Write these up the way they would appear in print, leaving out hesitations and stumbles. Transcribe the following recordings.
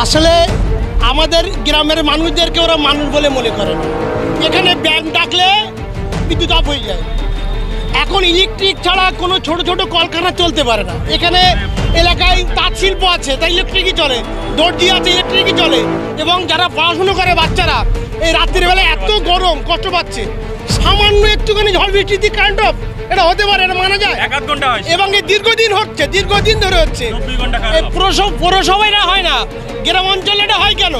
আসলে আমাদের গ্রামের মানুষদেরকে ওরা মানুষ বলে মনে করে না। এখানে ব্যাংক ডাকলে বিদ্যুৎ অফ হয়ে যায়। এখন ইলেকট্রিক ছাড়া কোনো ছোট ছোট কলকারখানা চলতে পারে না। এখানে এলাকায় তাঁত শিল্প আছে, তাই ইলেকট্রিকই চলে, দর্জি আছে, ইলেকট্রিকই চলে। এবং যারা পড়াশুনো করে বাচ্চারা এই রাত্রিবেলা এত গরম কষ্ট পাচ্ছে, সামান্য একটুখানি ঝড় বৃষ্টিতে কারেন্ট অফ, এটা হতে পারে, এটা মানা যায়। এবং এই দীর্ঘদিন হচ্ছে, দীর্ঘদিন ধরে হচ্ছে। পৌরসভায় না হয় না, গ্রাম অঞ্চলে এটা হয় কেন?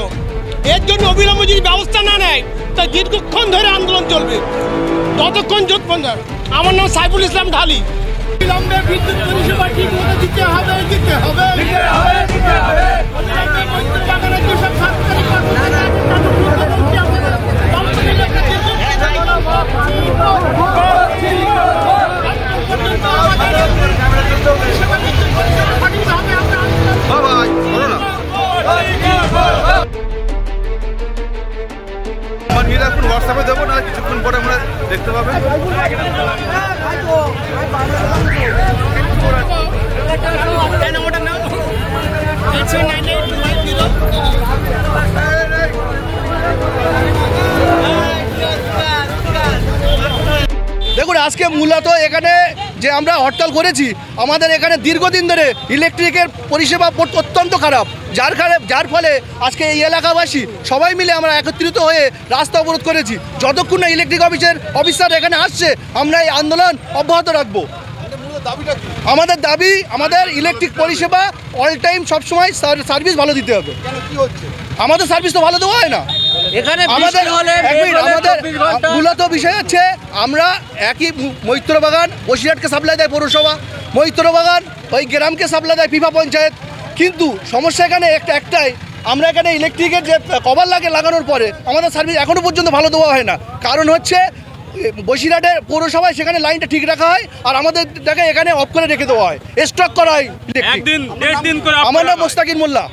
এর জন্য অবিলম্বে যদি ব্যবস্থা না নেয় তাই দীর্ঘক্ষণ ধরে আন্দোলন চলবে, ততক্ষণ যতক্ষণ। আমার নাম সাইফুল ইসলাম ঢালি। বিলম্বে বিদ্যুৎ পরিষেবা ঠিক মতো দিতে হবে, দিতে হবে, দিতে হবে, দিতে হবে। এখন হোয়াটসঅ্যাপে দেবো, না কিছুক্ষণ পরে আমরা দেখতে পাবেন। দেখুন, আজকে মূলত এখানে যে আমরা হরতাল করেছি, আমাদের এখানে দীর্ঘদিন ধরে ইলেকট্রিকের পরিষেবা অত্যন্ত খারাপ, যার ফলে আজকে এই এলাকাবাসী সবাই মিলে আমরা একত্রিত হয়ে রাস্তা অবরোধ করেছি। যতক্ষণ না ইলেকট্রিক অফিসার এখানে আসছে, আমরা এই আন্দোলন অব্যাহত রাখবো। আমাদের দাবি, আমাদের ইলেকট্রিক পরিষেবা অল টাইম সবসময় সার্ভিস ভালো দিতে হবে। আমাদের সার্ভিস তো ভালো দেওয়া হয় না এখানে। আমাদের মূলত বিষয় হচ্ছে, আমরা একই মৈত্রবাগান বসিরহাটকে সাপ্লাই দেয় পৌরসভা, মৈত্রবাগান ওই গ্রামকে সাপ্লাই দেয় পিপা পঞ্চায়েত। কিন্তু সমস্যা এখানে একটাই, আমরা এখানে ইলেকট্রিকের যে কভার লাগানোর পরে আমাদের সার্ভিস এখনও পর্যন্ত ভালো দেওয়া হয় না। কারণ হচ্ছে বসিরহাটের পৌরসভায় সেখানে লাইনটা ঠিক রাখা হয়, আর আমাদের জায়গায় এখানে অফ করে রেখে দেওয়া হয়, স্টক করা হয় ইলেকট্রিক। আমার নাম মোস্তাকির মোল্লা।